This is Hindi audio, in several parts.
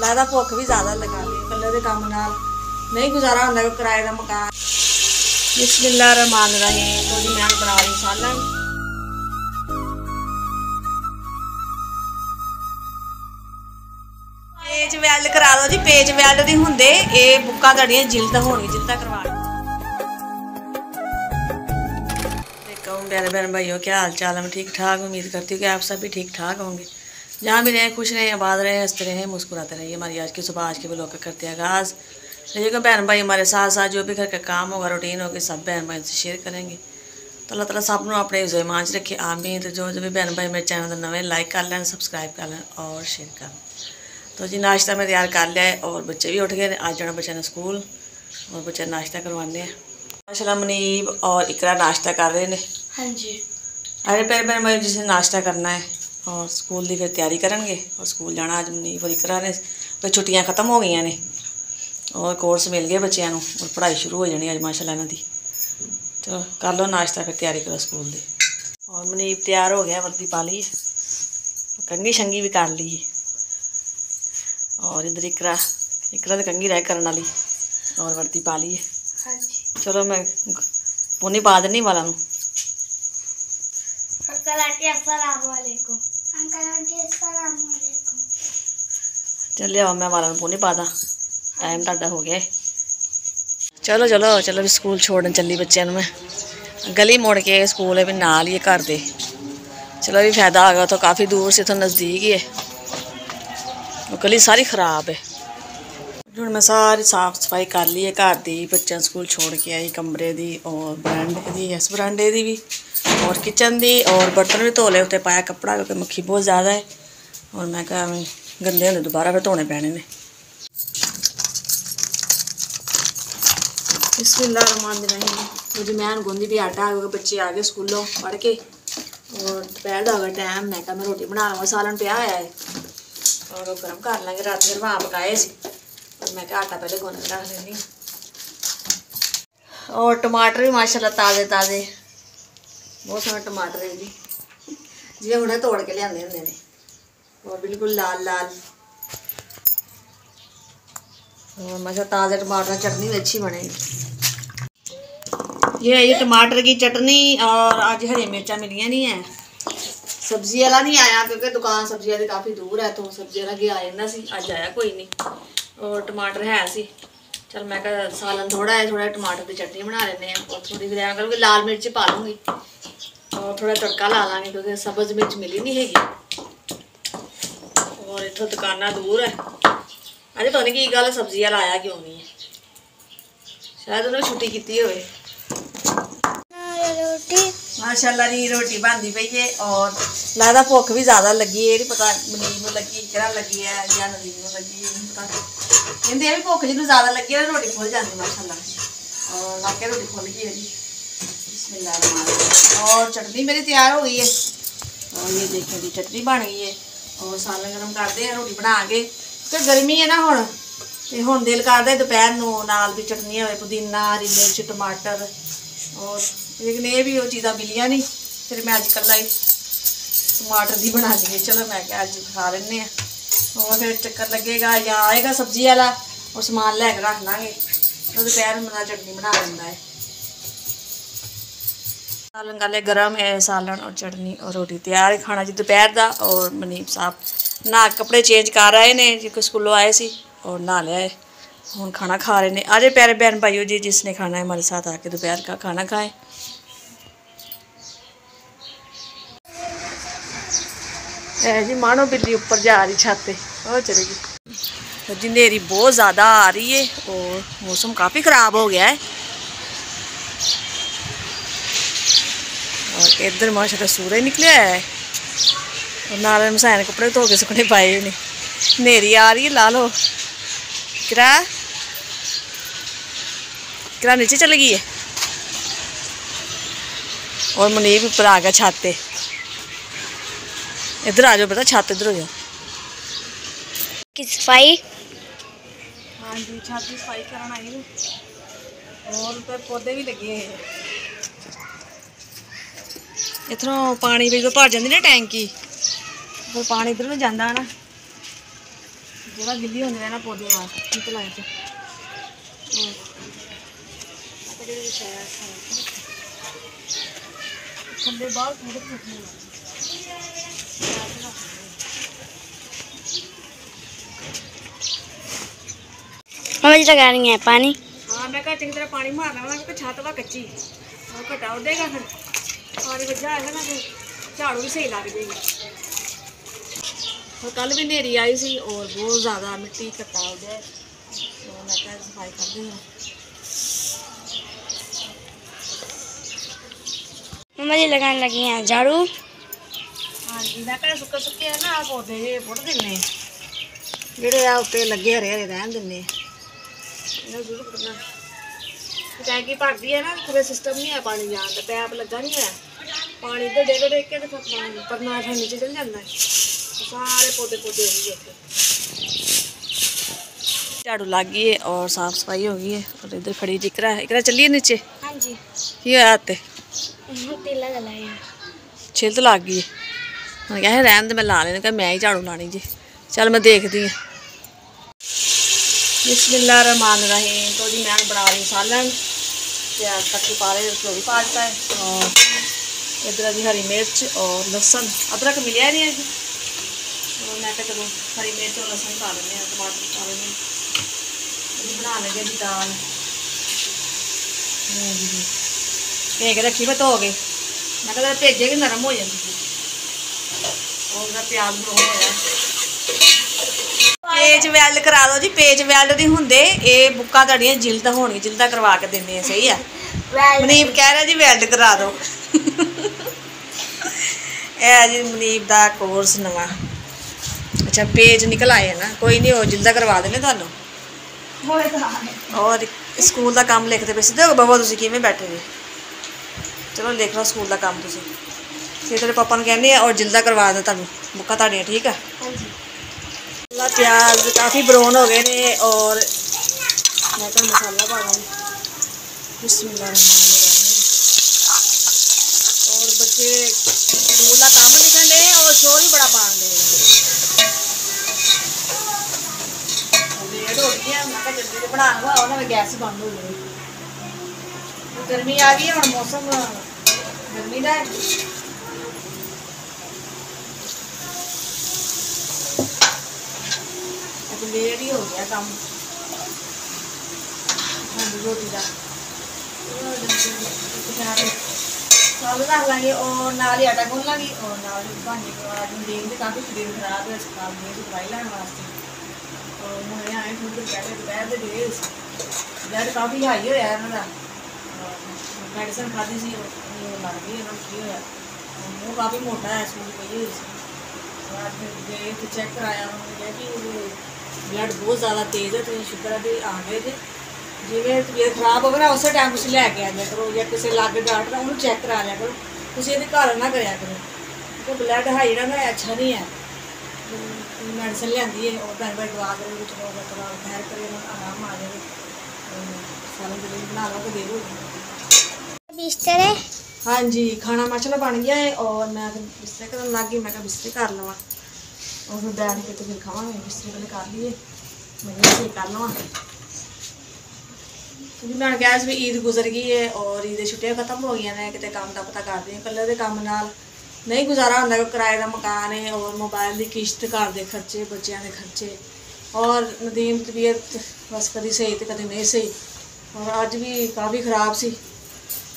ਲੱਗਦਾ ਭੁੱਖ ਵੀ ਜ਼ਿਆਦਾ ਲਗਾ ਲਈ ਇਕੱਲੇ ਦੇ ਕੰਮ ਨਾਲ नहीं गुजारा होंगे कोई किराए का मकान। बिस्मिल्लाहिर्रहमानिर्रहीम। तो जी मैं बना रही सालन। पेज वैल्ड करा दो जी, पेज वैल्ड नहीं होंगे ये बुक्कां तुहाडियां जिल्द होनी जिल्दा करवा। प्यारे बहन भाइयों, क्या हाल चाल है? मैं ठीक ठाक उम्मीद करती हूँ कि आप सब भी ठीक ठाक होंगे। जहाँ भी रहें खुश रहें, आबाद रहें, हंसते रहें, मुस्कुराते रहिए। हमारी आज की सुबह आज के ब्लॉग का करते हैं आगाज़। देखिएगा बहन भाई हमारे साथ साथ जो भी घर का काम होगा, रूटीन होगी, सब बहन भाई से शेयर करेंगे। तो अल्लाह ताला सब नूं अपने इज़्ज़त ईमान च रखे, आमीन। तो जो भी बहन भाई मेरे चैनल के नवे लाइक कर लें, सबसक्राइब कर लें और शेयर कर लें। तो जी नाश्ता मैं तैयार कर लिया है और बच्चे भी उठ गए। आज जाना बच्चों ने स्कूल और बच्चे नाश्ता करवाने हैं। माशाल्लाह मुनीब और इकरा नाश्ता कर रहे हैं। हाँ जी। अरे प्यारे बहन भाई जिसने नाश्ता करना है और स्कूल की फिर तैयारी करेंगे और स्कूल जाना। आज मुनीब और इकरा ने फिर छुट्टियां खत्म हो गई ने और कोर्स मिल गए बच्चों को और पढ़ाई शुरू हो जानी अज माशाल्लाह इन्हां दी। चलो कर लो नाश्ता फिर तैयारी करो स्कूल की। और मुनीब तैयार हो गया, वर्दी पा ली, कंघी शंगी भी कर ली। और इधर इकरा तो कंघी रह करने वाली और वर्दी पा ली है। चलो मैं पुनी पा देनी वाला नूं। चल लिया मैं वाला पुनी पा दा, टाइम टाडा हो गया। चलो चलो चलो भी स्कूल छोड़न चली बच्चों मैं। गली मुड़ के स्कूल है भी नाल ही घर दे। चलो भी फायदा आ गया, तो काफ़ी दूर से, तो नज़दीक ही है। गली सारी खराब है। हूँ मैं सारी साफ सफाई कर ली है घर की। बच्चों स्कूल छोड़ के आई, कमरे की और बरांडे की, इस बरांडे की भी और किचन की। और बर्तन भी धो ले, उत्ते पाया कपड़ा क्योंकि मक्खी बहुत ज़्यादा है। और मैं कहा गंदे होने दोबारा फिर धोने पैने ने। बिस्मिल्लाहिर्रहमानिर्रहीम। मुझे मैं गूंदी भी आटा क्योंकि बच्चे आ गए स्कूलों पढ़ के और दोपहर का अगर टाइम मैं कहा मैं रोटी बना लवां। सालन पिया होया है और गर्म कर लेंगे। रात फिर वहाँ पकाए सी और मैं आटा पहले गुन के रख लेनी। और टमाटर भी माशाल्लाह ताज़े ताज़े, बहुत सोहने टमाटर है जी, जिवें हुणे तोड़ के लियाने होंदे ने और बिल्कुल लाल लाल। और माशाल्लाह ताज़े टमाटर चटनी भी अच्छी बनेगी। ये है ये टमाटर की चटनी। और आज हरी मिर्चा मिलियां नहीं है, सब्जी वाला नहीं आया क्योंकि दुकान सब्जी वाली काफ़ी दूर है, तो सब्जी वाला गया आ सी, अज आया कोई नहीं। और टमाटर है सी, चल मैं कहा सालन थोड़ा है, थोड़ा टमाटर की चटनी बना लेने और थोड़ी फिर करूँगी लाल मिर्च पा लूँगी और थोड़ा तड़का ला लाँगी क्योंकि सब्ज़ मिर्च मिली नहीं हैगी। और इतों दुकाना दूर है। अरे पता नहीं की गल सब्जी वाला आया क्यों नहीं है, शायद उन्होंने छुट्टी की होवे। माशाल्लाह जी रोटी बनती पई है और लगता भुख भी ज़्यादा लगी है। नहीं पता मुनीब नूं लगी, किरा लगी है या नदीम नूं लगी है, नहीं पता। कहते भी भुख जिन्होंने ज़्यादा लगी है रोटी खुल जाती माशाल्लाह। और वाकई रोटी खुल गई है जी। बिस्मिल्लाह। और चटनी मेरी तैयार हो गई है और ये देखिए जी चटनी बन गई है। और सालन गर्म करते हैं रोटी बना के, तो गर्मी है ना हुण, तो हुण दिल करदा दोपहर नूं नाल दी चटनी होवे, पुदीना, हरी मिर्च, टमाटर। और लेकिन ये भी वो चीज़ां मिलियां नहीं, फिर मैं अज कल्ला ही टमाटर की बना ली है। चलो मैं क्या अज खा लेने और फिर चक्कर लगेगा या आएगा सब्जी वाला और समान लैके रख लाँगे, तो दोपहर बंदा चटनी बना लेंदा है। सालन गले गर्म है, सालन और चटनी और रोटी तैयार है। खाना जी दोपहर का। और मुनीब साहब नहा कपड़े चेंज कर आए ने जो स्कूलों आए सी और नहा लिया है, हुण खाना खा रहे हैं। अरे प्यारे बहन भाइयों जी, जिसने खाना है हमारे साथ आके दोपहर का खाना खाएं। जी मानो बिल्ली ऊपर जा रही छत पे और चलेगी जी। नेरी बहुत ज़्यादा आ रही है और मौसम काफ़ी ख़राब हो गया है। और इधर माशाल्लाह सूरज निकलिया है और नाल मसायन कपड़े धो के सुकने पाए नहीं। नेरी आ रही है, ला लो। किरा किरा नीचे चल गई है और मुनीब ऊपर आ गया छत पे। इधर आ जाओ बेटा, छत इधर हो जाओ। की सफाई, हाँ जी छत की सफाई करना आई और तो पौधे भी लगे हैं। इधरों पानी भी भर जाती ना टैंकी, फिर पानी इधर नहीं जाता ना, जगह गिल्ली होने रहना पौधे वाल निकल आए थे ठंडे बाल पूरे मम्मा जी लगा रही हैं पानी। हाँ मैं चंगी तरह पानी मारना वा क्योंकि छत वा कच्ची और घटा उड़ेगा फिर पानी बजा है ना फिर झाड़ू भी सही लग जाएगी। और कल भी नेरी आई सी और बहुत ज़्यादा मिट्टी घटा हो जाए तो मैं क्या सफाई कर दी हूँ। मम्मा जी लगाने लगी हैं झाड़ू। हाँ जी मैं क्या सुक्के सुक्के है ना पौधे जे पुट दिन्ने जेह्ड़े आ उत्ते लगे हरे हरे रहन दिन्ने इन्हें जरूर पुट्टना टैंकी भरदी है ना पूरे सिस्टम नहीं है पानी जान का पैप लगा नहीं है पानी इधर डेग डेग के तो पानी परना फिर नीचे चल जाता है सारे पौधे पौधे हो गए थे। झाड़ू लग गई है और साफ सफाई हो गई है और इधर खड़ी जिक्रा है इकरा चलिए नीचे। हाँ जी की होया ते तेला जलाया छिल तो लग गई है मैं कहा रहन दे मैं ला लेने मैं ही झाड़ू लानी जी चल मैं देखती हूँ। बिस्मिल्लाहिर्रहमानिर्रहीम। तो जी मैं बना रही सालन प्याज कट्टू पा रहे भी पा देता है और इधर जी हरी मिर्च और लहसुन अदरक मिले नहीं है जी तो मैं क्या चलो हरी मिर्च और लहसुन पा लेंगे टमाटर पा लेंगे बना लेंगे जी दाल भेज रखी मैं धो के मैं कहता भेजे कि नरम हो जाती और प्याज ब्राउन होया पेज वैल्ड करा दो जी पेज वैल्ड नहीं होंगे ये बुक्का तुहाडियां जिल्द होनी जिल्दा करवा के देने सही है। मनीब कह रहा जी वैल्ड करा दो ए जी मनीब का कोर्स नवा अच्छा पेज निकल आए ना कोई नहीं हो जिल्दा करवा देने तुहानू और स्कूल का काम लिखते पे सीधे बाबा तुसीं किवें बैठे जी चलो लिख लो स्कूल का काम तुसीं तेरे पापा ने कहनी है और जिल्दा करवा दो तुहानू बुक्का तुहाडियां ठीक है। प्याज काफ़ी ब्राउन हो गए ने और मैं तो मसाला पा दूँगी बिस्मिल्लाहिर्रहमानिर्रहीम। और बच्चे स्कूल का काम लिखन दे और शोर भी बड़ा पान दे लेट हो गई है मैं जल्दी से बना हुआ और ना गैस बंद हो गई गर्मी आ गई है और मौसम गर्मी का है लेट ही हो गया काम रोटी का चावल रख लेंगे और नाल ही आटा गुन लाँगी और नाल भांजे के बाद देखते काफ़ी शरीर खराब है अस्पताल में दवाई लैन वास्ते और मुझे आए थोड़ी देर पहले दोपहर के गए ब्लड काफ़ी हाई होया इन्हों मेडिसिन खाधी सी लग गई इन्होंने की होया वो काफ़ी मोटा है स्कूल पई हुई सी गए तो चेक कराया उन्होंने कहा कि ब्लड बहुत ज़्यादा तेज़ है तो शुक्र है भी आ गए थे जिमें तबीयत खराब हो ना उस टाइम तुम लैके आ जाया करो या किसी लागे डॉक्टर है उन्होंने चेक करा लिया करो तुम ये घर ना कराया करो क्योंकि ब्लड हाई ना अच्छा नहीं है मेडिसिन लियादी है और भैन भाई दवा करो चलो थोड़ा ठहर कर आराम आ जाए सारा दिन बना लो तो देर हो बिस्तर है। हाँ जी खाना माशाला बन गया है और मैं फिर बिस्तर करने लग गई मैं बिस्तर कर लवा और फिर बैठ के तो फिर खावे बिस्तर पहले कर लिए मैं सही कर लवा क्योंकि मैं गैस भी ईद गुजर गई है और ईद छुट्टियां खत्म हो गई ने कितने काम का पता करती हूँ कल्ले के काम नाल नहीं गुजारा होंगे कोई किराए का मकान है और मोबाइल की किश्त घर के खर्चे बच्चों के खर्चे और नदीम तबीयत बस कभी सही तो कभी नहीं सही और अज भी काफ़ी खराब सी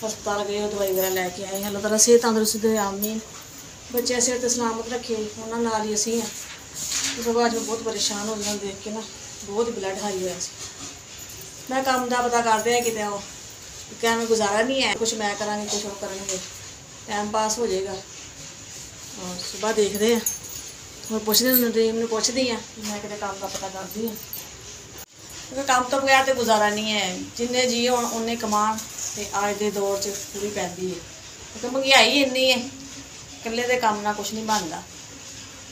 हस्पताल गए दवाई वगैरह लैके आए अल्लाह ताला सेहत तंदुरुस्ती दे आमीन बच्चे सेहत सलामत रखे उन्होंने नाल ही असी हैं उस बाद में बहुत परेशान हो गया देख के ना बहुत ही ब्लड हाई हुआ मैं काम का पता करते हैं कि क्या मैं गुजारा नहीं है कुछ मैं कराँगी कुछ वो करेंगे टाइम पास हो जाएगा और सुबह देखते हैं और पुछते नदीम ने पुछती हैं मैं कि काम का पता करती हूँ क्योंकि काम तो बगैर तो गुजारा नहीं है जिन्ने जी हो उन्ने कमान तो अज के दौर च पूरी पैंती है क्योंकि महंगाई इन्नी है कल्ले के काम ना कुछ नहीं बनता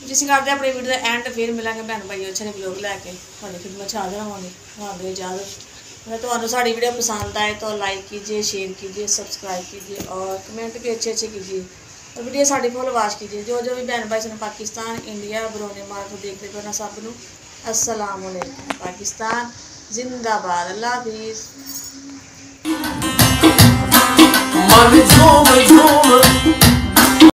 जिस करते अपनी वीडियो का एंड फिर मिलेंगे भैन भाई अच्छे ब्लॉग लैके थोड़ी खिदमत च हाजिर होवांगे दो इजाजत अगर तो साड़ी वीडियो पसंद आए तो लाइक कीजिए शेयर कीजिए सब्सक्राइब कीजिए और कमेंट भी अच्छे अच्छे कीजिए और वीडियो साड़ी फुल वॉच कीजिए जो जो भी बहन भाई पाकिस्तान इंडिया बरोने मार्ग देखते पे सब अस्सलाम वालेकुम। पाकिस्तान जिंदाबाद। अल्लाह हाफिज़।